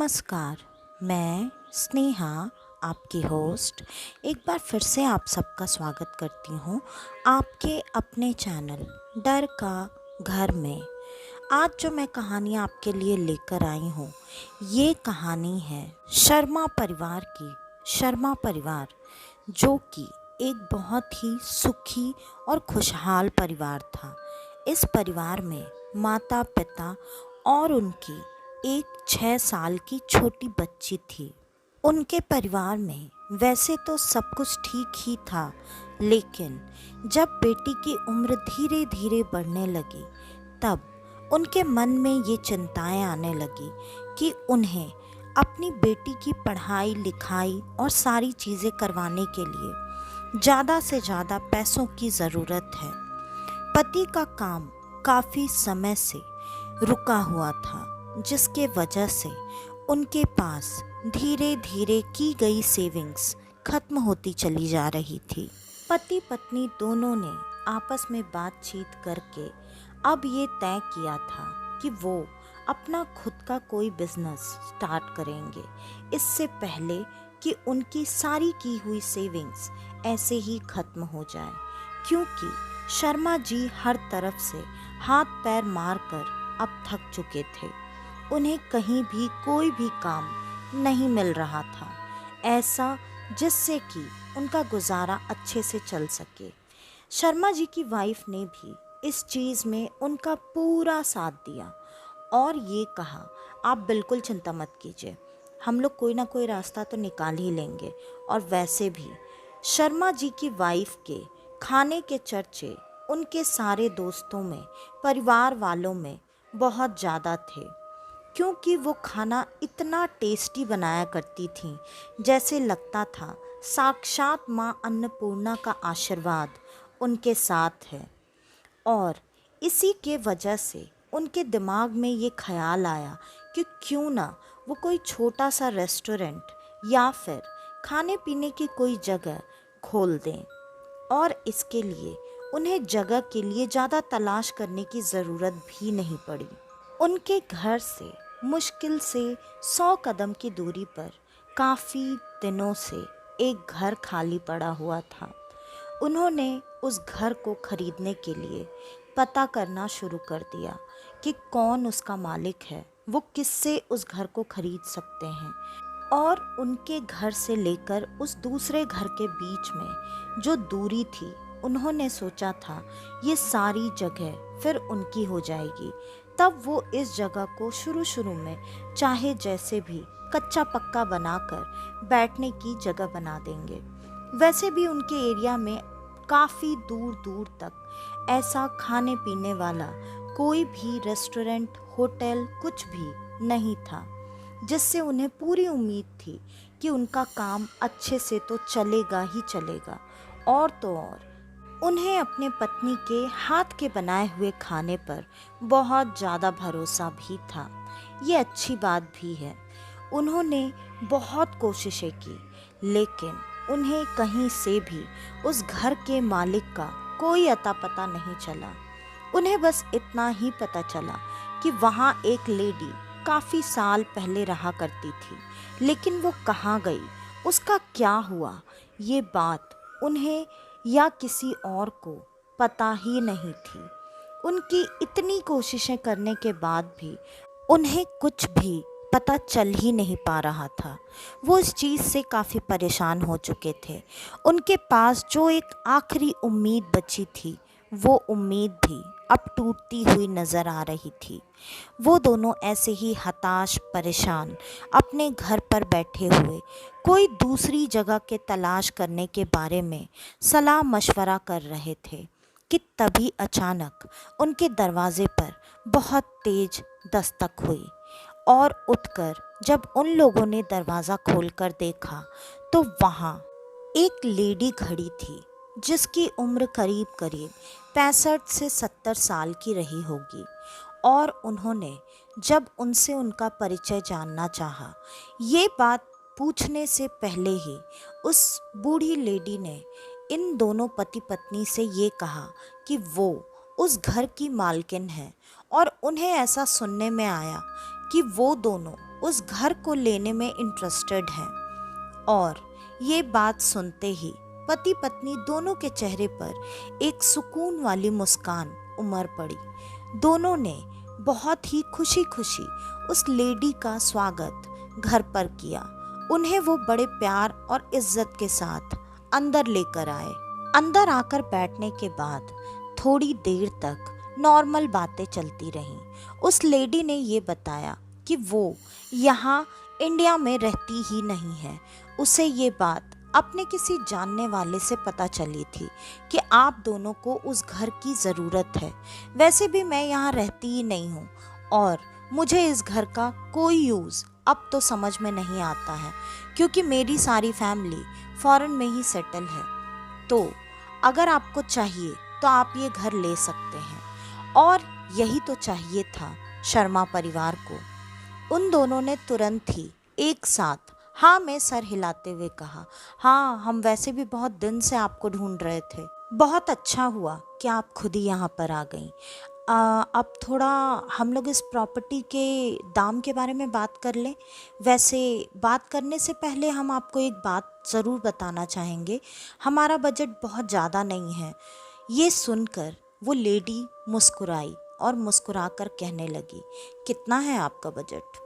नमस्कार। मैं स्नेहा, आपकी होस्ट, एक बार फिर से आप सबका स्वागत करती हूँ आपके अपने चैनल डर का घर में। आज जो मैं कहानी आपके लिए लेकर आई हूँ, ये कहानी है शर्मा परिवार की। शर्मा परिवार जो कि एक बहुत ही सुखी और खुशहाल परिवार था। इस परिवार में माता पिता और उनकी एक 6 साल की छोटी बच्ची थी। उनके परिवार में वैसे तो सब कुछ ठीक ही था, लेकिन जब बेटी की उम्र धीरे धीरे बढ़ने लगी, तब उनके मन में ये चिंताएं आने लगी कि उन्हें अपनी बेटी की पढ़ाई लिखाई और सारी चीज़ें करवाने के लिए ज़्यादा से ज़्यादा पैसों की ज़रूरत है। पति का काम काफ़ी समय से रुका हुआ था, जिसके वजह से उनके पास धीरे धीरे की गई सेविंग्स खत्म होती चली जा रही थी। पति पत्नी दोनों ने आपस में बातचीत करके अब ये तय किया था कि वो अपना खुद का कोई बिजनेस स्टार्ट करेंगे, इससे पहले कि उनकी सारी की हुई सेविंग्स ऐसे ही खत्म हो जाए, क्योंकि शर्मा जी हर तरफ से हाथ पैर मारकर अब थक चुके थे। उन्हें कहीं भी कोई भी काम नहीं मिल रहा था ऐसा जिससे कि उनका गुजारा अच्छे से चल सके। शर्मा जी की वाइफ ने भी इस चीज़ में उनका पूरा साथ दिया और ये कहा, आप बिल्कुल चिंता मत कीजिए, हम लोग कोई ना कोई रास्ता तो निकाल ही लेंगे। और वैसे भी शर्मा जी की वाइफ के खाने के चर्चे उनके सारे दोस्तों में, परिवार वालों में बहुत ज़्यादा थे, क्योंकि वो खाना इतना टेस्टी बनाया करती थी जैसे लगता था साक्षात माँ अन्नपूर्णा का आशीर्वाद उनके साथ है। और इसी के वजह से उनके दिमाग में ये ख्याल आया कि क्यों ना वो कोई छोटा सा रेस्टोरेंट या फिर खाने पीने की कोई जगह खोल दें। और इसके लिए उन्हें जगह के लिए ज़्यादा तलाश करने की ज़रूरत भी नहीं पड़ी। उनके घर से मुश्किल से 100 कदम की दूरी पर काफ़ी दिनों से एक घर खाली पड़ा हुआ था। उन्होंने उस घर को खरीदने के लिए पता करना शुरू कर दिया कि कौन उसका मालिक है, वो किससे उस घर को खरीद सकते हैं। और उनके घर से लेकर उस दूसरे घर के बीच में जो दूरी थी, उन्होंने सोचा था ये सारी जगह फिर उनकी हो जाएगी। तब वो इस जगह को शुरू में चाहे जैसे भी कच्चा पक्का बनाकर बैठने की जगह बना देंगे। वैसे भी उनके एरिया में काफ़ी दूर दूर तक ऐसा खाने पीने वाला कोई भी रेस्टोरेंट, होटल कुछ भी नहीं था, जिससे उन्हें पूरी उम्मीद थी कि उनका काम अच्छे से तो चलेगा ही चलेगा। और तो और उन्हें अपने पत्नी के हाथ के बनाए हुए खाने पर बहुत ज़्यादा भरोसा भी था। ये अच्छी बात भी है। उन्होंने बहुत कोशिशें की, लेकिन उन्हें कहीं से भी उस घर के मालिक का कोई अता पता नहीं चला। उन्हें बस इतना ही पता चला कि वहाँ एक लेडी काफ़ी साल पहले रहा करती थी, लेकिन वो कहाँ गई, उसका क्या हुआ, ये बात उन्हें या किसी और को पता ही नहीं थी। उनकी इतनी कोशिशें करने के बाद भी उन्हें कुछ भी पता चल ही नहीं पा रहा था। वो इस चीज़ से काफ़ी परेशान हो चुके थे। उनके पास जो एक आखिरी उम्मीद बची थी, वो उम्मीद भी अब टूटती हुई नज़र आ रही थी। वो दोनों ऐसे ही हताश परेशान अपने घर पर बैठे हुए कोई दूसरी जगह के तलाश करने के बारे में सलाह मशवरा कर रहे थे कि तभी अचानक उनके दरवाजे पर बहुत तेज दस्तक हुई। और उठकर जब उन लोगों ने दरवाज़ा खोलकर देखा, तो वहाँ एक लेडी खड़ी थी जिसकी उम्र करीब करीब 65 से 70 साल की रही होगी। और उन्होंने जब उनसे उनका परिचय जानना चाहा, ये बात पूछने से पहले ही उस बूढ़ी लेडी ने इन दोनों पति पत्नी से ये कहा कि वो उस घर की मालकिन है और उन्हें ऐसा सुनने में आया कि वो दोनों उस घर को लेने में इंटरेस्टेड हैं। और ये बात सुनते ही पति पत्नी दोनों के चेहरे पर एक सुकून वाली मुस्कान उमड़ पड़ी। दोनों ने बहुत ही खुशी खुशी उस लेडी का स्वागत घर पर किया। उन्हें वो बड़े प्यार और इज्जत के साथ अंदर लेकर आए। अंदर आकर बैठने के बाद थोड़ी देर तक नॉर्मल बातें चलती रहीं। उस लेडी ने ये बताया कि वो यहाँ इंडिया में रहती ही नहीं है। उसे ये बात अपने किसी जानने वाले से पता चली थी कि आप दोनों को उस घर की ज़रूरत है। वैसे भी मैं यहाँ रहती ही नहीं हूँ और मुझे इस घर का कोई यूज़ अब तो समझ में नहीं आता है, क्योंकि मेरी सारी फैमिली फॉरेन में ही सेटल है। तो अगर आपको चाहिए तो आप ये घर ले सकते हैं। और यही तो चाहिए था शर्मा परिवार को। उन दोनों ने तुरंत ही एक साथ हाँ में सर हिलाते हुए कहा, हाँ, हम वैसे भी बहुत दिन से आपको ढूंढ रहे थे। बहुत अच्छा हुआ कि आप खुद ही यहाँ पर आ गई। अब थोड़ा हम लोग इस प्रॉपर्टी के दाम के बारे में बात कर लें। वैसे बात करने से पहले हम आपको एक बात ज़रूर बताना चाहेंगे, हमारा बजट बहुत ज़्यादा नहीं है। ये सुनकर वो लेडी मुस्कुराई और मुस्कुराकर कहने लगी, कितना है आपका बजट?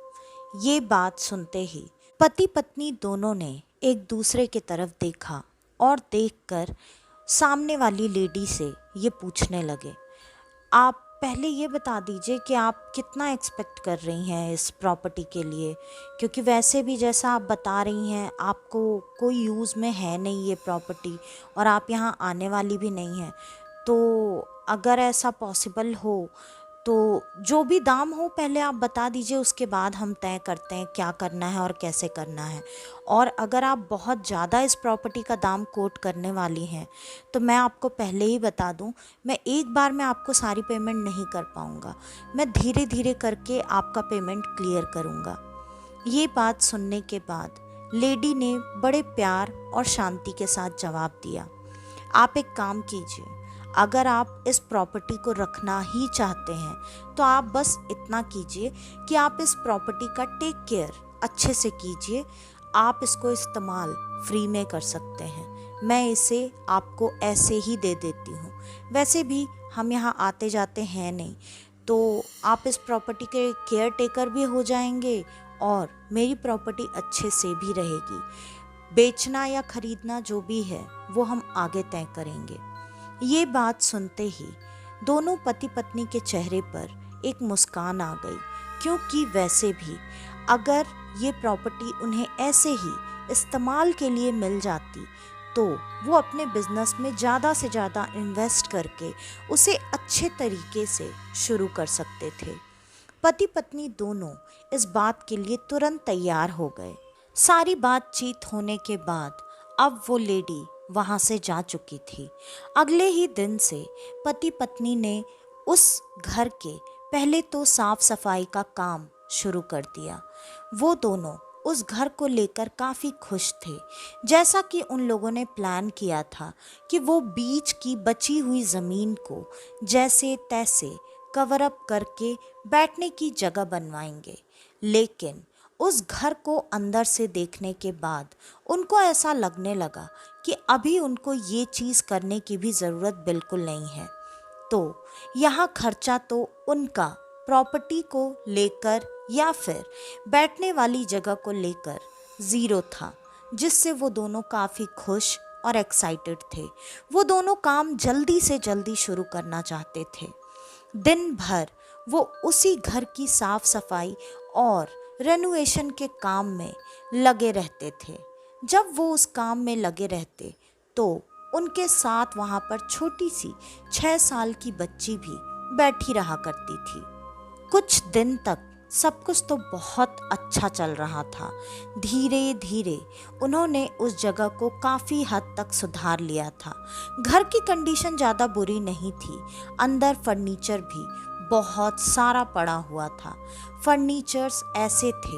ये बात सुनते ही पति पत्नी दोनों ने एक दूसरे की तरफ देखा और देखकर सामने वाली लेडी से ये पूछने लगे, आप पहले ये बता दीजिए कि आप कितना एक्सपेक्ट कर रही हैं इस प्रॉपर्टी के लिए, क्योंकि वैसे भी जैसा आप बता रही हैं आपको कोई यूज़ में है नहीं ये प्रॉपर्टी और आप यहाँ आने वाली भी नहीं हैं। तो अगर ऐसा पॉसिबल हो तो जो भी दाम हो पहले आप बता दीजिए, उसके बाद हम तय करते हैं क्या करना है और कैसे करना है। और अगर आप बहुत ज़्यादा इस प्रॉपर्टी का दाम कोट करने वाली हैं तो मैं आपको पहले ही बता दूं, मैं एक बार में आपको सारी पेमेंट नहीं कर पाऊंगा। मैं धीरे धीरे करके आपका पेमेंट क्लियर करूंगा। ये बात सुनने के बाद लेडी ने बड़े प्यार और शांति के साथ जवाब दिया, आप एक काम कीजिए, अगर आप इस प्रॉपर्टी को रखना ही चाहते हैं तो आप बस इतना कीजिए कि आप इस प्रॉपर्टी का टेक केयर अच्छे से कीजिए। आप इसको इस्तेमाल फ्री में कर सकते हैं, मैं इसे आपको ऐसे ही दे देती हूँ। वैसे भी हम यहाँ आते जाते हैं नहीं, तो आप इस प्रॉपर्टी के केयर टेकर भी हो जाएंगे और मेरी प्रॉपर्टी अच्छे से भी रहेगी। बेचना या खरीदना जो भी है वो हम आगे तय करेंगे। ये बात सुनते ही दोनों पति पत्नी के चेहरे पर एक मुस्कान आ गई, क्योंकि वैसे भी अगर ये प्रॉपर्टी उन्हें ऐसे ही इस्तेमाल के लिए मिल जाती तो वो अपने बिजनेस में ज़्यादा से ज़्यादा इन्वेस्ट करके उसे अच्छे तरीके से शुरू कर सकते थे। पति पत्नी दोनों इस बात के लिए तुरंत तैयार हो गए। सारी बातचीत होने के बाद अब वो लेडी वहाँ से जा चुकी थी। अगले ही दिन से पति पत्नी ने उस घर के पहले तो साफ सफाई का काम शुरू कर दिया। वो दोनों उस घर को लेकर काफ़ी खुश थे। जैसा कि उन लोगों ने प्लान किया था कि वो बीच की बची हुई ज़मीन को जैसे तैसे कवर अप करके बैठने की जगह बनवाएंगे। लेकिन उस घर को अंदर से देखने के बाद उनको ऐसा लगने लगा कि अभी उनको ये चीज़ करने की भी ज़रूरत बिल्कुल नहीं है। तो यहाँ खर्चा तो उनका प्रॉपर्टी को लेकर या फिर बैठने वाली जगह को लेकर ज़ीरो था, जिससे वो दोनों काफ़ी खुश और एक्साइटेड थे। वो दोनों काम जल्दी से जल्दी शुरू करना चाहते थे। दिन भर वो उसी घर की साफ सफाई और रेनोवेशन के काम में लगे रहते थे। जब वो उस काम में लगे रहते तो उनके साथ वहाँ पर छोटी सी 6 साल की बच्ची भी बैठी रहा करती थी। कुछ दिन तक सब कुछ तो बहुत अच्छा चल रहा था। धीरे धीरे उन्होंने उस जगह को काफ़ी हद तक सुधार लिया था। घर की कंडीशन ज़्यादा बुरी नहीं थी। अंदर फर्नीचर भी बहुत सारा पड़ा हुआ था। फर्नीचर्स ऐसे थे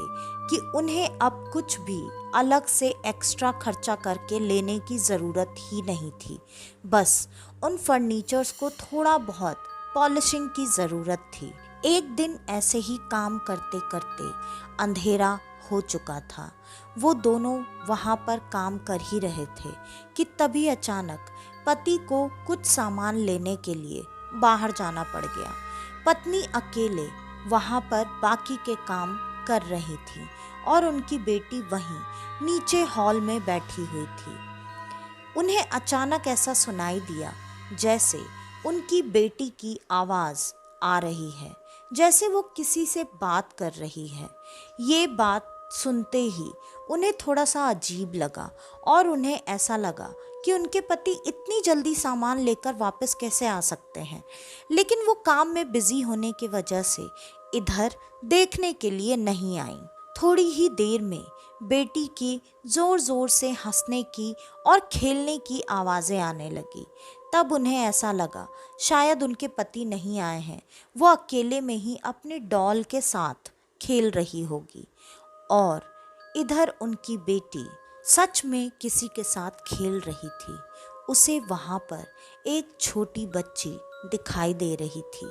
कि उन्हें अब कुछ भी अलग से एक्स्ट्रा खर्चा करके लेने की ज़रूरत ही नहीं थी। बस उन फर्नीचर्स को थोड़ा बहुत पॉलिशिंग की ज़रूरत थी। एक दिन ऐसे ही काम करते करते अंधेरा हो चुका था। वो दोनों वहाँ पर काम कर ही रहे थे कि तभी अचानक पति को कुछ सामान लेने के लिए बाहर जाना पड़ गया। पत्नी अकेले वहाँ पर बाकी के काम कर रही थी और उनकी बेटी वहीं नीचे हॉल में बैठी हुई थी। उन्हें अचानक ऐसा सुनाई दिया जैसे उनकी बेटी की आवाज़ आ रही है, जैसे वो किसी से बात कर रही है। ये बात सुनते ही उन्हें थोड़ा सा अजीब लगा और उन्हें ऐसा लगा कि उनके पति इतनी जल्दी सामान लेकर वापस कैसे आ सकते हैं। लेकिन वो काम में बिजी होने की वजह से इधर देखने के लिए नहीं आई। थोड़ी ही देर में बेटी की जोर जोर से हंसने की और खेलने की आवाज़ें आने लगी। तब उन्हें ऐसा लगा शायद उनके पति नहीं आए हैं, वो अकेले में ही अपने डॉल के साथ खेल रही होगी। और इधर उनकी बेटी सच में किसी के साथ खेल रही थी। उसे वहाँ पर एक छोटी बच्ची दिखाई दे रही थी।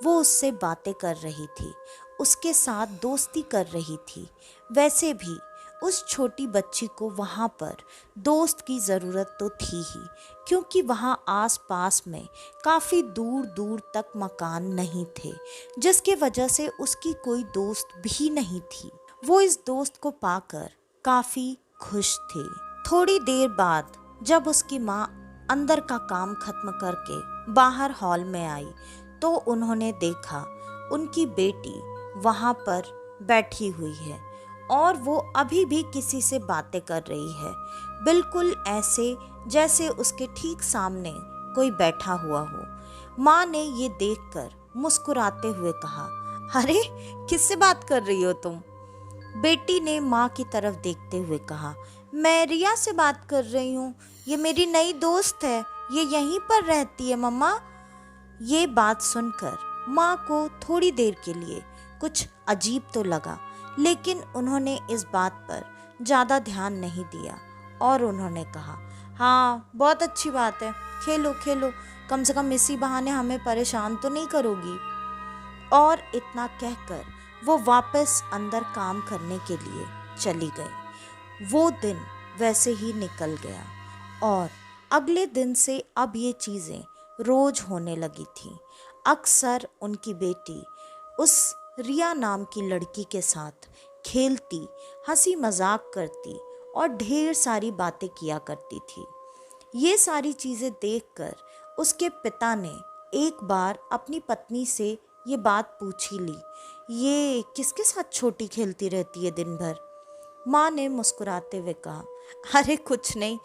वो उससे बातें कर रही थी, उसके साथ दोस्ती कर रही थी। वैसे भी उस छोटी बच्ची को वहाँ पर दोस्त की ज़रूरत तो थी ही, क्योंकि वहाँ आस-पास में काफ़ी दूर दूर तक मकान नहीं थे, जिसके वजह से उसकी कोई दोस्त भी नहीं थी। वो इस दोस्त को पाकर काफ़ी खुश थी। थोड़ी देर बाद जब उसकी माँ अंदर का काम खत्म करके बाहर हॉल में आई तो उन्होंने देखा उनकी बेटी वहाँ पर बैठी हुई है और वो अभी भी किसी से बातें कर रही है, बिल्कुल ऐसे जैसे उसके ठीक सामने कोई बैठा हुआ हो। माँ ने ये देखकर मुस्कुराते हुए कहा, अरे किससे बात कर रही हो तुम? बेटी ने माँ की तरफ देखते हुए कहा, मैं रिया से बात कर रही हूँ, ये मेरी नई दोस्त है, ये यहीं पर रहती है मम्मा। ये बात सुनकर माँ को थोड़ी देर के लिए कुछ अजीब तो लगा, लेकिन उन्होंने इस बात पर ज़्यादा ध्यान नहीं दिया और उन्होंने कहा, हाँ बहुत अच्छी बात है, खेलो खेलो, कम से कम इसी बहाने हमें परेशान तो नहीं करोगी। और इतना कहकर वो वापस अंदर काम करने के लिए चली गई। वो दिन वैसे ही निकल गया और अगले दिन से अब ये चीज़ें रोज होने लगी थी। अक्सर उनकी बेटी उस रिया नाम की लड़की के साथ खेलती, हंसी मजाक करती और ढेर सारी बातें किया करती थी। ये सारी चीज़ें देखकर उसके पिता ने एक बार अपनी पत्नी से ये बात पूछ ही ली, ये किसके साथ छोटी खेलती रहती है दिन भर? माँ ने मुस्कुराते हुए कहा, अरे कुछ नहीं,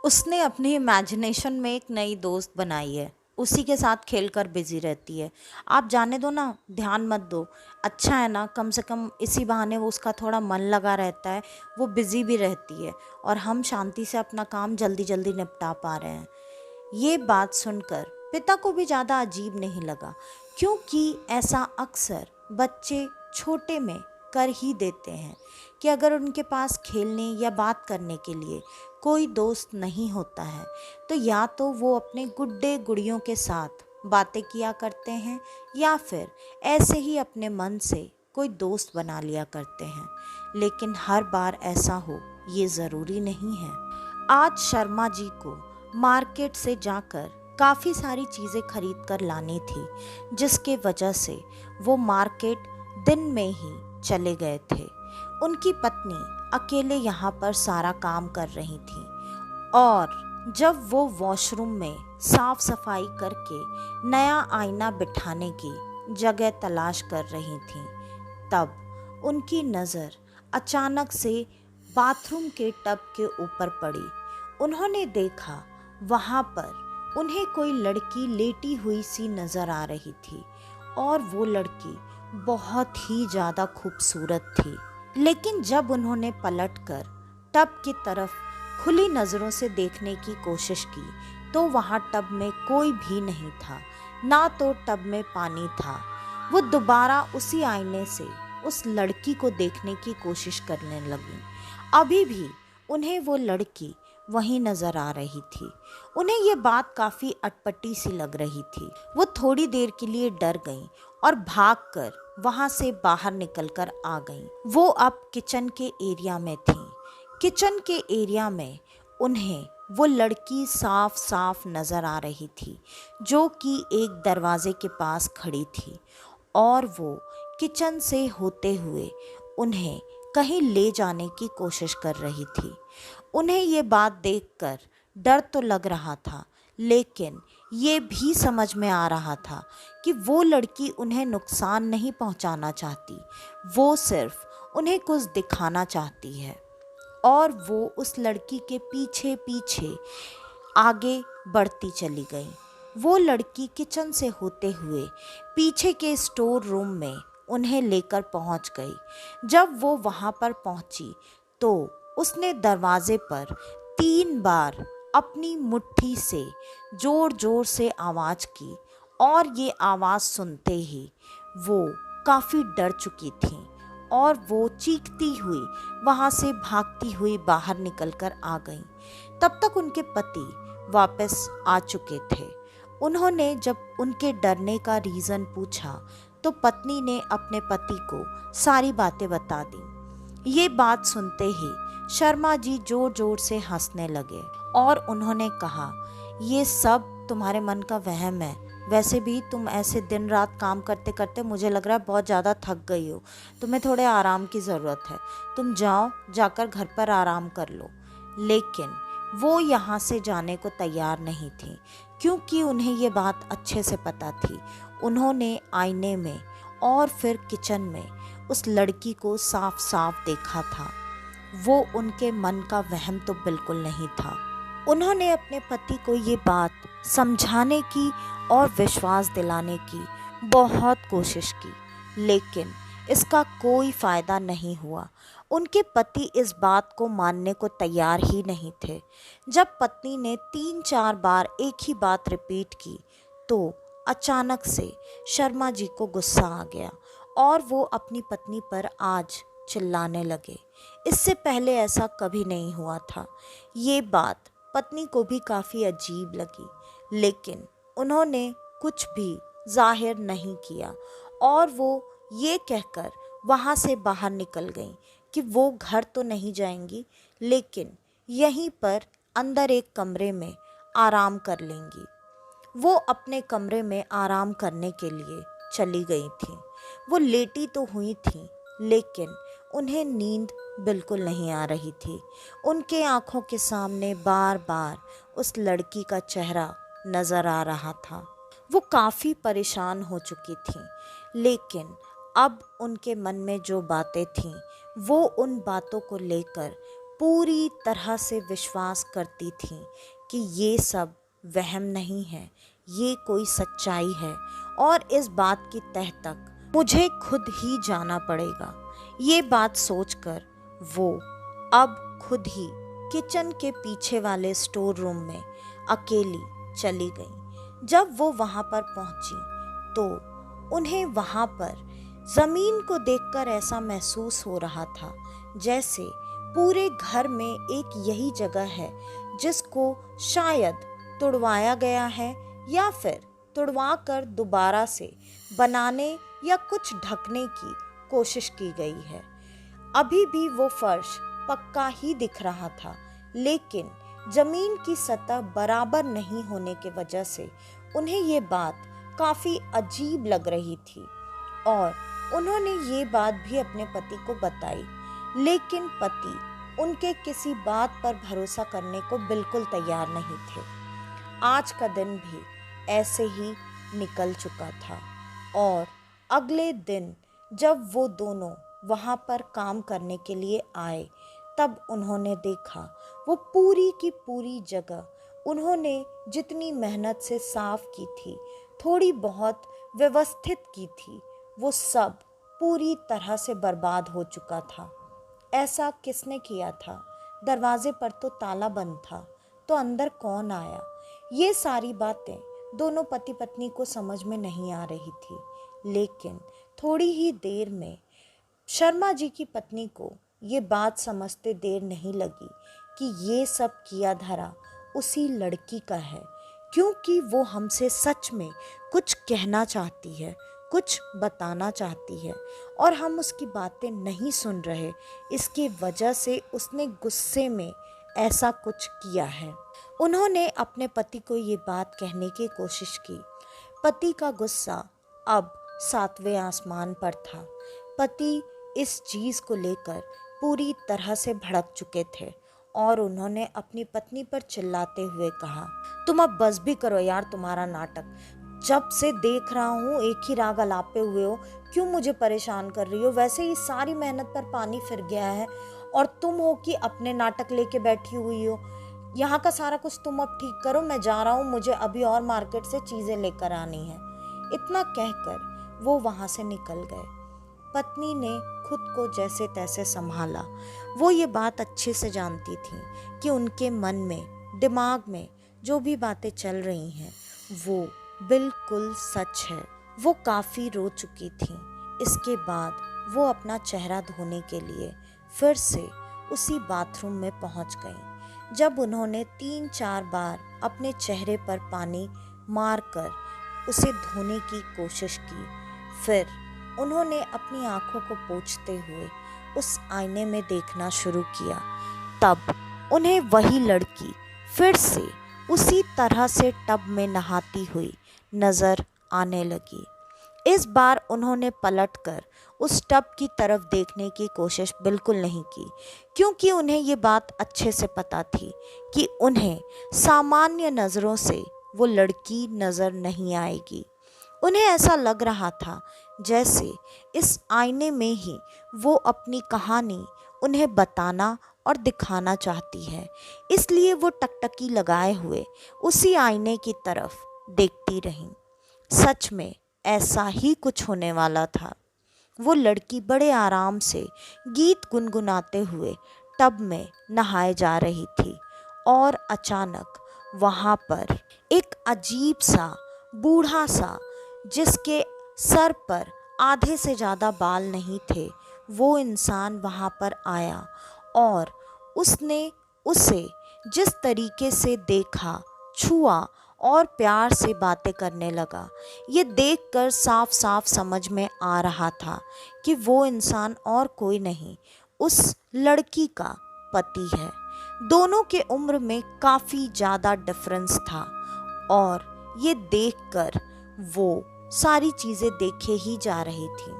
उसने अपनी इमेजिनेशन में एक नई दोस्त बनाई है, उसी के साथ खेलकर बिजी रहती है। आप जाने दो ना, ध्यान मत दो, अच्छा है ना, कम से कम इसी बहाने वो उसका थोड़ा मन लगा रहता है, वो बिजी भी रहती है और हम शांति से अपना काम जल्दी जल्दी निपटा पा रहे हैं। ये बात सुनकर पिता को भी ज़्यादा अजीब नहीं लगा, क्योंकि ऐसा अक्सर बच्चे छोटे में कर ही देते हैं कि अगर उनके पास खेलने या बात करने के लिए कोई दोस्त नहीं होता है तो या तो वो अपने गुड्डे गुड़ियों के साथ बातें किया करते हैं या फिर ऐसे ही अपने मन से कोई दोस्त बना लिया करते हैं। लेकिन हर बार ऐसा हो ये ज़रूरी नहीं है। आज शर्मा जी को मार्केट से जाकर काफ़ी सारी चीज़ें खरीद कर लानी थी, जिसके वजह से वो मार्केट दिन में ही चले गए थे। उनकी पत्नी अकेले यहाँ पर सारा काम कर रही थी और जब वो वॉशरूम में साफ सफाई करके नया आईना बिठाने की जगह तलाश कर रही थी, तब उनकी नज़र अचानक से बाथरूम के टब के ऊपर पड़ी। उन्होंने देखा वहाँ पर उन्हें कोई लड़की लेटी हुई सी नज़र आ रही थी और वो लड़की बहुत ही ज़्यादा खूबसूरत थी। लेकिन जब उन्होंने पलटकर टब की तरफ खुली नज़रों से देखने की कोशिश की तो वहाँ टब में कोई भी नहीं था, ना तो टब में पानी था। वो दोबारा उसी आईने से उस लड़की को देखने की कोशिश करने लगी। अभी भी उन्हें वो लड़की वहीं नजर आ रही थी। उन्हें ये बात काफी अटपटी सी लग रही थी। वो थोड़ी देर के लिए डर गईं और भागकर वहां से बाहर निकलकर आ गईं। वो अब किचन के एरिया में थी। किचन के एरिया में उन्हें वो लड़की साफ साफ नजर आ रही थी, जो कि एक दरवाजे के पास खड़ी थी और वो किचन से होते हुए उन्हें कहीं ले जाने की कोशिश कर रही थी। उन्हें ये बात देखकर डर तो लग रहा था, लेकिन ये भी समझ में आ रहा था कि वो लड़की उन्हें नुकसान नहीं पहुंचाना चाहती। वो सिर्फ उन्हें कुछ दिखाना चाहती है और वो उस लड़की के पीछे पीछे आगे बढ़ती चली गई। वो लड़की किचन से होते हुए पीछे के स्टोर रूम में उन्हें लेकर पहुंच गई। जब वो वहां पर पहुंची तो उसने दरवाजे पर 3 बार अपनी मुट्ठी से जोर जोर से आवाज़ की और ये आवाज़ सुनते ही वो काफ़ी डर चुकी थी और वो चीखती हुई वहां से भागती हुई बाहर निकलकर आ गई। तब तक उनके पति वापस आ चुके थे। उन्होंने जब उनके डरने का रीज़न पूछा तो पत्नी ने अपने पति को सारी बातें बता दी। ये बात सुनते ही शर्मा जी जोर जोर से हंसने लगे और उन्होंने कहा, ये सब तुम्हारे मन का वहम है। वैसे भी तुम ऐसे दिन रात काम करते करते मुझे लग रहा है बहुत ज़्यादा थक गई हो। तुम्हें थोड़े आराम की ज़रूरत है। तुम जाओ, जाकर घर पर आराम कर लो। लेकिन वो यहाँ से जाने को तैयार नहीं थी, क्योंकि उन्हें ये बात अच्छे से पता थी। उन्होंने आईने में और फिर किचन में उस लड़की को साफ साफ देखा था। वो उनके मन का वहम तो बिल्कुल नहीं था। उन्होंने अपने पति को ये बात समझाने की और विश्वास दिलाने की बहुत कोशिश की, लेकिन इसका कोई फायदा नहीं हुआ। उनके पति इस बात को मानने को तैयार ही नहीं थे। जब पत्नी ने 3-4 बार एक ही बात रिपीट की तो अचानक से शर्मा जी को गुस्सा आ गया और वो अपनी पत्नी पर आज चिल्लाने लगे। इससे पहले ऐसा कभी नहीं हुआ था। ये बात पत्नी को भी काफ़ी अजीब लगी, लेकिन उन्होंने कुछ भी जाहिर नहीं किया और वो ये कहकर वहाँ से बाहर निकल गईं कि वो घर तो नहीं जाएंगी, लेकिन यहीं पर अंदर एक कमरे में आराम कर लेंगी। वो अपने कमरे में आराम करने के लिए चली गई थी। वो लेटी तो हुई थी, लेकिन उन्हें नींद बिल्कुल नहीं आ रही थी। उनके आंखों के सामने बार बार उस लड़की का चेहरा नज़र आ रहा था। वो काफ़ी परेशान हो चुकी थी, लेकिन अब उनके मन में जो बातें थीं वो उन बातों को लेकर पूरी तरह से विश्वास करती थीं कि ये सब वहम नहीं है, ये कोई सच्चाई है और इस बात की तह तक मुझे खुद ही जाना पड़ेगा। ये बात सोचकर वो अब खुद ही किचन के पीछे वाले स्टोर रूम में अकेली चली गई। जब वो वहाँ पर पहुँची तो उन्हें वहाँ पर ज़मीन को देखकर ऐसा महसूस हो रहा था जैसे पूरे घर में एक यही जगह है जिसको शायद तुड़वाया गया है या फिर तुड़वा कर दोबारा से बनाने या कुछ ढकने की कोशिश की गई है। अभी भी वो फर्श पक्का ही दिख रहा था, लेकिन जमीन की सतह बराबर नहीं होने की वजह से उन्हें ये बात काफ़ी अजीब लग रही थी और उन्होंने ये बात भी अपने पति को बताई, लेकिन पति उनके किसी बात पर भरोसा करने को बिल्कुल तैयार नहीं थे। आज का दिन भी ऐसे ही निकल चुका था और अगले दिन जब वो दोनों वहाँ पर काम करने के लिए आए तब उन्होंने देखा वो पूरी की पूरी जगह उन्होंने जितनी मेहनत से साफ की थी, थोड़ी बहुत व्यवस्थित की थी, वो सब पूरी तरह से बर्बाद हो चुका था। ऐसा किसने किया था? दरवाजे पर तो ताला बंद था, तो अंदर कौन आया? ये सारी बातें दोनों पति पत्नी को समझ में नहीं आ रही थी, लेकिन थोड़ी ही देर में शर्मा जी की पत्नी को ये बात समझते देर नहीं लगी कि ये सब किया धरा उसी लड़की का है, क्योंकि वो हमसे सच में कुछ कहना चाहती है, कुछ बताना चाहती है और हम उसकी बातें नहीं सुन रहे। इसकी वजह से उसने गुस्से में ऐसा कुछ किया है। उन्होंने अपने पति को ये बात कहने की कोशिश की। पति का गुस्सा अब 7वें आसमान पर था। पति इस चीज़ को लेकर पूरी तरह से भड़क चुके थे और उन्होंने अपनी पत्नी पर चिल्लाते हुए कहा, तुम अब बस भी करो यार तुम्हारा नाटक। जब से देख रहा हूँ एक ही राग अलापे हुए हो, क्यों मुझे परेशान कर रही हो? वैसे ही सारी मेहनत पर पानी फिर गया है और तुम हो कि अपने नाटक लेके बैठी हुई हो। यहाँ का सारा कुछ तुम अब ठीक करो, मैं जा रहा हूँ, मुझे अभी और मार्केट से चीज़ें लेकर आनी है। इतना कहकर वो वहाँ से निकल गए। पत्नी ने खुद को जैसे तैसे संभाला। वो ये बात अच्छे से जानती थी कि उनके मन में, दिमाग में जो भी बातें चल रही हैं वो बिल्कुल सच है। वो काफ़ी रो चुकी थी। इसके बाद वो अपना चेहरा धोने के लिए फिर से उसी बाथरूम में पहुंच गई। जब उन्होंने 3-4 बार अपने चेहरे पर पानी मारकर उसे धोने की कोशिश की, फिर उन्होंने अपनी आंखों को पोंछते हुए उस आईने में देखना शुरू किया, तब उन्हें वही लड़की फिर से उसी तरह से टब में नहाती हुई नजर आने लगी। इस बार उन्होंने पलटकर उस टब की तरफ देखने की कोशिश बिल्कुल नहीं की, क्योंकि उन्हें ये बात अच्छे से पता थी कि उन्हें सामान्य नज़रों से वो लड़की नज़र नहीं आएगी। उन्हें ऐसा लग रहा था जैसे इस आईने में ही वो अपनी कहानी उन्हें बताना और दिखाना चाहती है। इसलिए वो टकटकी लगाए हुए उसी आईने की तरफ देखती रहीं। सच में ऐसा ही कुछ होने वाला था। वो लड़की बड़े आराम से गीत गुनगुनाते हुए टब में नहाए जा रही थी और अचानक वहाँ पर एक अजीब सा बूढ़ा सा, जिसके सर पर आधे से ज़्यादा बाल नहीं थे, वो इंसान वहाँ पर आया और उसने उसे जिस तरीके से देखा, छुआ और प्यार से बातें करने लगा। ये देखकर साफ साफ समझ में आ रहा था कि वो इंसान और कोई नहीं, उस लड़की का पति है। दोनों के उम्र में काफ़ी ज़्यादा डिफरेंस था और ये देखकर वो सारी चीज़ें देखे ही जा रही थी।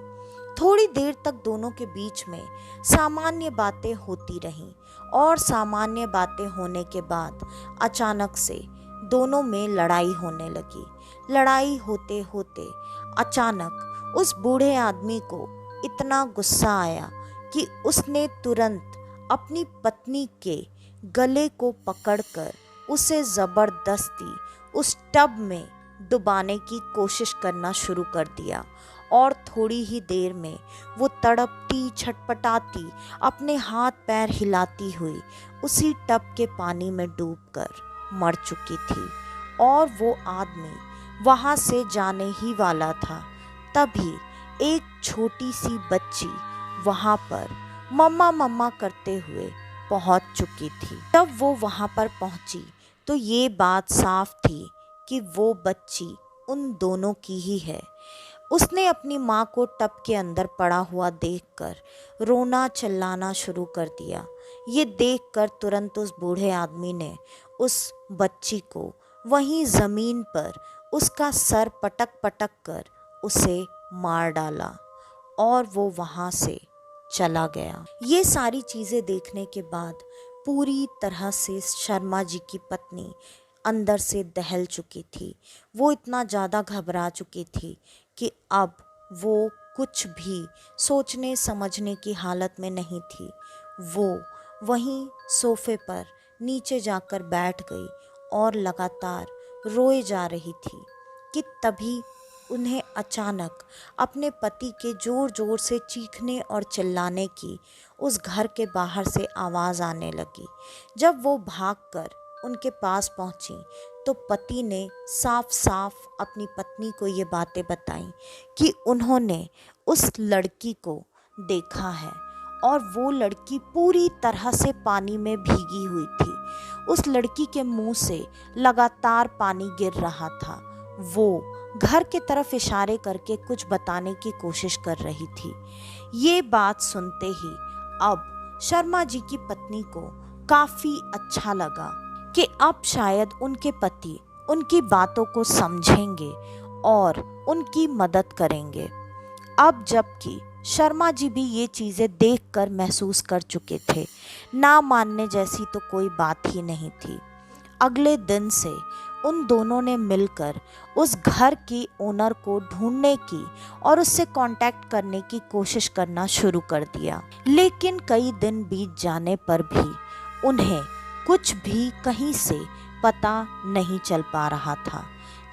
थोड़ी देर तक दोनों के बीच में सामान्य बातें होती रहीं और सामान्य बातें होने के बाद अचानक से दोनों में लड़ाई होने लगी। लड़ाई होते होते अचानक उस बूढ़े आदमी को इतना गुस्सा आया कि उसने तुरंत अपनी पत्नी के गले को पकड़कर उसे ज़बरदस्ती उस टब में डुबाने की कोशिश करना शुरू कर दिया और थोड़ी ही देर में वो तड़पती, छटपटाती, अपने हाथ पैर हिलाती हुई उसी टब के पानी में डूबकर मर चुकी थी और वो आदमी वहाँ से जाने ही वाला था। तभी एक छोटी सी बच्ची वहाँ पर मम्मा मम्मा करते हुए पहुँच चुकी थी। तब वो वहाँ पर पहुँची तो ये बात साफ थी कि वो बच्ची उन दोनों की ही है। उसने अपनी माँ को टब के अंदर पड़ा हुआ देखकर रोना चिल्लाना शुरू कर दिया। ये देखकर तुरंत उस बूढ़े आदमी ने उस बच्ची को वहीं ज़मीन पर उसका सर पटक पटक कर उसे मार डाला और वो वहाँ से चला गया। ये सारी चीज़ें देखने के बाद पूरी तरह से शर्मा जी की पत्नी अंदर से दहल चुकी थी। वो इतना ज़्यादा घबरा चुकी थी कि अब वो कुछ भी सोचने समझने की हालत में नहीं थी। वो वहीं सोफे पर नीचे जाकर बैठ गई और लगातार रोए जा रही थी कि तभी उन्हें अचानक अपने पति के ज़ोर ज़ोर से चीखने और चिल्लाने की उस घर के बाहर से आवाज़ आने लगी। जब वो भागकर उनके पास पहुंची तो पति ने साफ साफ अपनी पत्नी को ये बातें बताईं कि उन्होंने उस लड़की को देखा है और वो लड़की पूरी तरह से पानी में भीगी हुई थी। उस लड़की के मुंह से लगातार पानी गिर रहा था। वो घर की तरफ इशारे करके कुछ बताने की कोशिश कर रही थी। ये बात सुनते ही अब शर्मा जी की पत्नी को काफी अच्छा लगा कि अब शायद उनके पति उनकी बातों को समझेंगे और उनकी मदद करेंगे। अब जबकि शर्मा जी भी ये चीज़ें देखकर महसूस कर चुके थे, ना मानने जैसी तो कोई बात ही नहीं थी। अगले दिन से उन दोनों ने मिलकर उस घर की ओनर को ढूंढने की और उससे कांटेक्ट करने की कोशिश करना शुरू कर दिया। लेकिन कई दिन बीत जाने पर भी उन्हें कुछ भी कहीं से पता नहीं चल पा रहा था।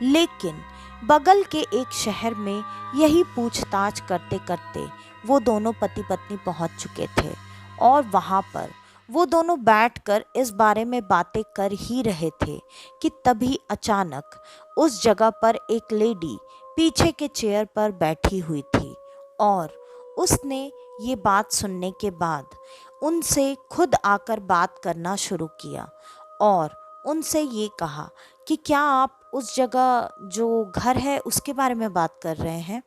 लेकिन बगल के एक शहर में यही पूछताछ करते करते वो दोनों पति पत्नी पहुंच चुके थे और वहां पर वो दोनों बैठकर इस बारे में बातें कर ही रहे थे कि तभी अचानक उस जगह पर एक लेडी पीछे के चेयर पर बैठी हुई थी और उसने ये बात सुनने के बाद उनसे खुद आकर बात करना शुरू किया और उनसे ये कहा कि क्या आप उस जगह जो घर है उसके बारे में बात कर रहे हैं।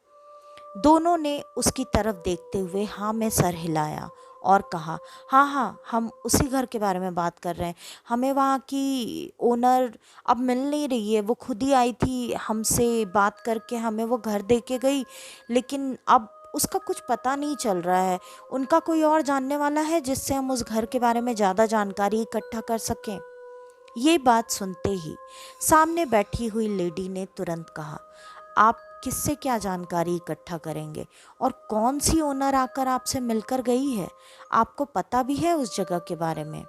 दोनों ने उसकी तरफ देखते हुए हाँ में सर हिलाया और कहा हाँ हाँ, हम उसी घर के बारे में बात कर रहे हैं। हमें वहाँ की ओनर अब मिल नहीं रही है। वो खुद ही आई थी, हमसे बात करके हमें वो घर दे के गई, लेकिन अब उसका कुछ पता नहीं चल रहा है। उनका कोई और जानने वाला है जिससे हम उस घर के बारे में ज़्यादा जानकारी इकट्ठा कर सकें। ये बात सुनते ही सामने बैठी हुई लेडी ने तुरंत कहा, आप किससे क्या जानकारी इकट्ठा करेंगे और कौन सी ओनर आकर आपसे मिलकर गई है? आपको पता भी है उस जगह के बारे में?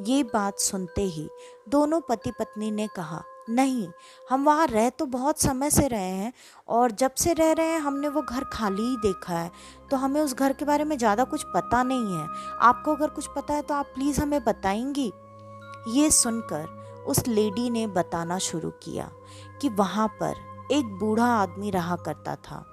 ये बात सुनते ही दोनों पति पत्नी ने कहा, नहीं, हम वहाँ रह तो बहुत समय से रहे हैं और जब से रह रहे हैं हमने वो घर खाली ही देखा है, तो हमें उस घर के बारे में ज़्यादा कुछ पता नहीं है। आपको अगर कुछ पता है तो आप प्लीज़ हमें बताएंगी। ये सुनकर उस लेडी ने बताना शुरू किया कि वहाँ पर एक बूढ़ा आदमी रहा करता था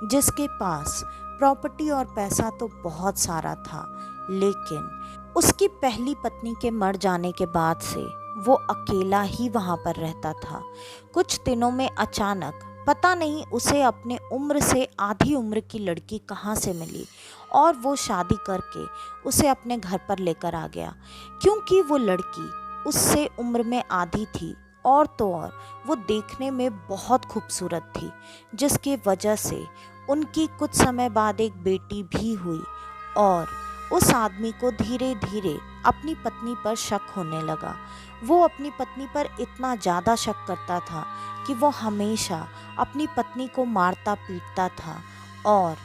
जिसके पास प्रॉपर्टी और पैसा तो बहुत सारा था, लेकिन उसकी पहली पत्नी के मर जाने के बाद से वो अकेला ही वहाँ पर रहता था। कुछ दिनों में अचानक पता नहीं उसे अपने उम्र से आधी उम्र की लड़की कहाँ से मिली और वो शादी करके उसे अपने घर पर लेकर आ गया। क्योंकि वो लड़की उससे उम्र में आधी थी और तो और वो देखने में बहुत खूबसूरत थी, जिसकी वजह से उनकी कुछ समय बाद एक बेटी भी हुई और उस आदमी को धीरे धीरे अपनी पत्नी पर शक होने लगा। वो अपनी पत्नी पर इतना ज़्यादा शक करता था कि वो हमेशा अपनी पत्नी को मारता पीटता था और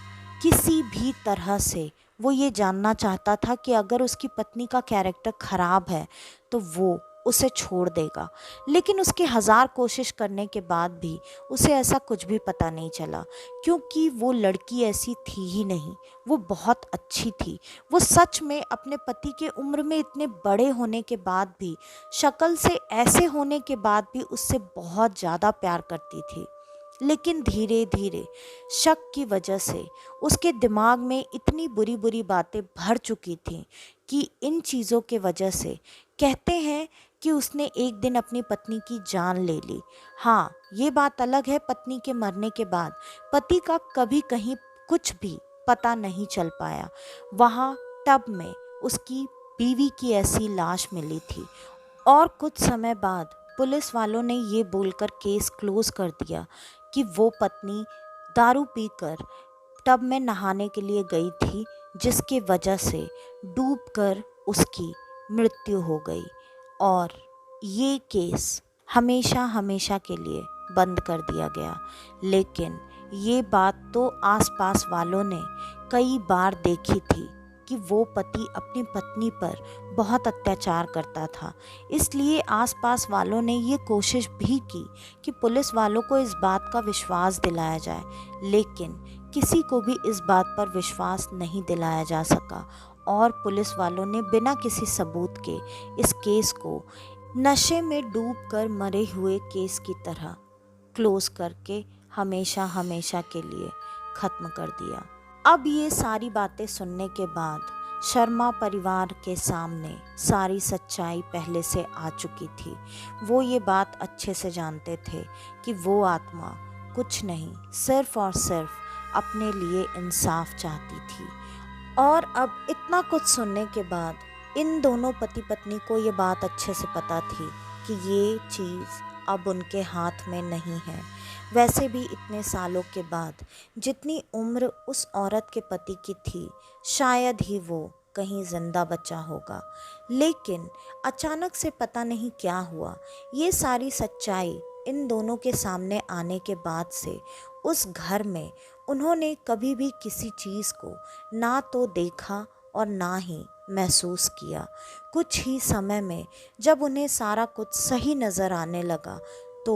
किसी भी तरह से वो ये जानना चाहता था कि अगर उसकी पत्नी का कैरेक्टर ख़राब है तो वो उसे छोड़ देगा। लेकिन उसके 1000 कोशिश करने के बाद भी उसे ऐसा कुछ भी पता नहीं चला, क्योंकि वो लड़की ऐसी थी ही नहीं। वो बहुत अच्छी थी। वो सच में अपने पति के उम्र में इतने बड़े होने के बाद भी, शक्ल से ऐसे होने के बाद भी उससे बहुत ज़्यादा प्यार करती थी। लेकिन धीरे धीरे शक की वजह से उसके दिमाग में इतनी बुरी बुरी बातें भर चुकी थीं कि इन चीज़ों के वजह से कहते हैं कि उसने एक दिन अपनी पत्नी की जान ले ली। हाँ, ये बात अलग है, पत्नी के मरने के बाद पति का कभी कहीं कुछ भी पता नहीं चल पाया। वहाँ टब में उसकी बीवी की ऐसी लाश मिली थी और कुछ समय बाद पुलिस वालों ने ये बोलकर केस क्लोज कर दिया कि वो पत्नी दारू पीकर टब में नहाने के लिए गई थी, जिसकी वजह से डूबकर उसकी मृत्यु हो गई और ये केस हमेशा हमेशा के लिए बंद कर दिया गया। लेकिन ये बात तो आसपास वालों ने कई बार देखी थी कि वो पति अपनी पत्नी पर बहुत अत्याचार करता था। इसलिए आसपास वालों ने ये कोशिश भी की कि पुलिस वालों को इस बात का विश्वास दिलाया जाए, लेकिन किसी को भी इस बात पर विश्वास नहीं दिलाया जा सका और पुलिस वालों ने बिना किसी सबूत के इस केस को नशे में डूबकर मरे हुए केस की तरह क्लोज करके हमेशा हमेशा के लिए ख़त्म कर दिया। अब ये सारी बातें सुनने के बाद शर्मा परिवार के सामने सारी सच्चाई पहले से आ चुकी थी। वो ये बात अच्छे से जानते थे कि वो आत्मा कुछ नहीं, सिर्फ और सिर्फ अपने लिए इंसाफ चाहती थी। और अब इतना कुछ सुनने के बाद इन दोनों पति पत्नी को ये बात अच्छे से पता थी कि ये चीज़ अब उनके हाथ में नहीं है। वैसे भी इतने सालों के बाद जितनी उम्र उस औरत के पति की थी, शायद ही वो कहीं जिंदा बचा होगा। लेकिन अचानक से पता नहीं क्या हुआ, ये सारी सच्चाई इन दोनों के सामने आने के बाद से उस घर में उन्होंने कभी भी किसी चीज़ को ना तो देखा और ना ही महसूस किया। कुछ ही समय में जब उन्हें सारा कुछ सही नज़र आने लगा तो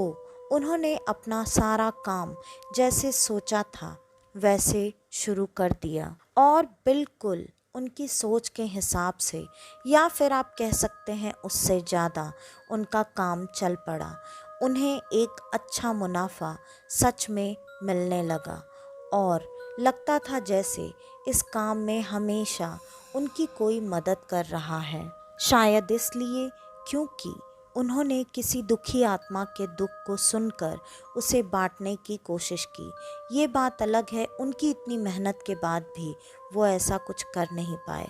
उन्होंने अपना सारा काम जैसे सोचा था वैसे शुरू कर दिया और बिल्कुल उनकी सोच के हिसाब से, या फिर आप कह सकते हैं उससे ज़्यादा उनका काम चल पड़ा। उन्हें एक अच्छा मुनाफा सच में मिलने लगा और लगता था जैसे इस काम में हमेशा उनकी कोई मदद कर रहा है। शायद इसलिए क्योंकि उन्होंने किसी दुखी आत्मा के दुख को सुनकर उसे बांटने की कोशिश की। ये बात अलग है, उनकी इतनी मेहनत के बाद भी वो ऐसा कुछ कर नहीं पाए।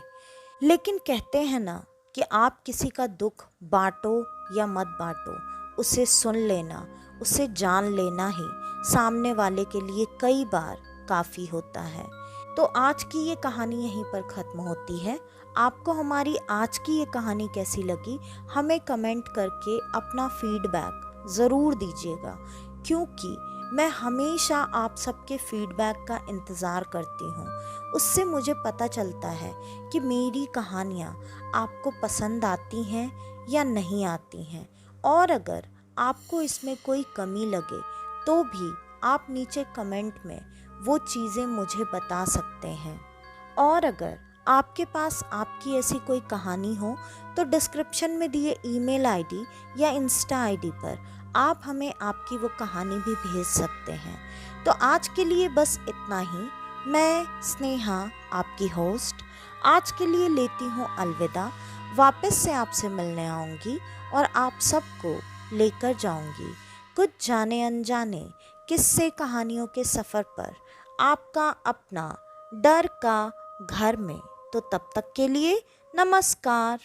लेकिन कहते हैं ना कि आप किसी का दुख बांटो या मत बांटो, उसे सुन लेना, उसे जान लेना ही सामने वाले के लिए कई बार काफ़ी होता है। तो आज की ये कहानी यहीं पर ख़त्म होती है। आपको हमारी आज की ये कहानी कैसी लगी, हमें कमेंट करके अपना फीडबैक ज़रूर दीजिएगा, क्योंकि मैं हमेशा आप सबके फीडबैक का इंतज़ार करती हूँ। उससे मुझे पता चलता है कि मेरी कहानियाँ आपको पसंद आती हैं या नहीं आती हैं। और अगर आपको इसमें कोई कमी लगे तो भी आप नीचे कमेंट में वो चीज़ें मुझे बता सकते हैं। और अगर आपके पास आपकी ऐसी कोई कहानी हो तो डिस्क्रिप्शन में दिए ईमेल आईडी या इंस्टा आईडी पर आप हमें आपकी वो कहानी भी भेज सकते हैं। तो आज के लिए बस इतना ही। मैं स्नेहा, आपकी होस्ट, आज के लिए लेती हूँ अलविदा। वापस से आपसे मिलने आऊँगी और आप सबको लेकर जाऊँगी कुछ जाने अनजाने किस्से कहानियों के सफ़र पर, आपका अपना डर का घर में। तो तब तक के लिए नमस्कार।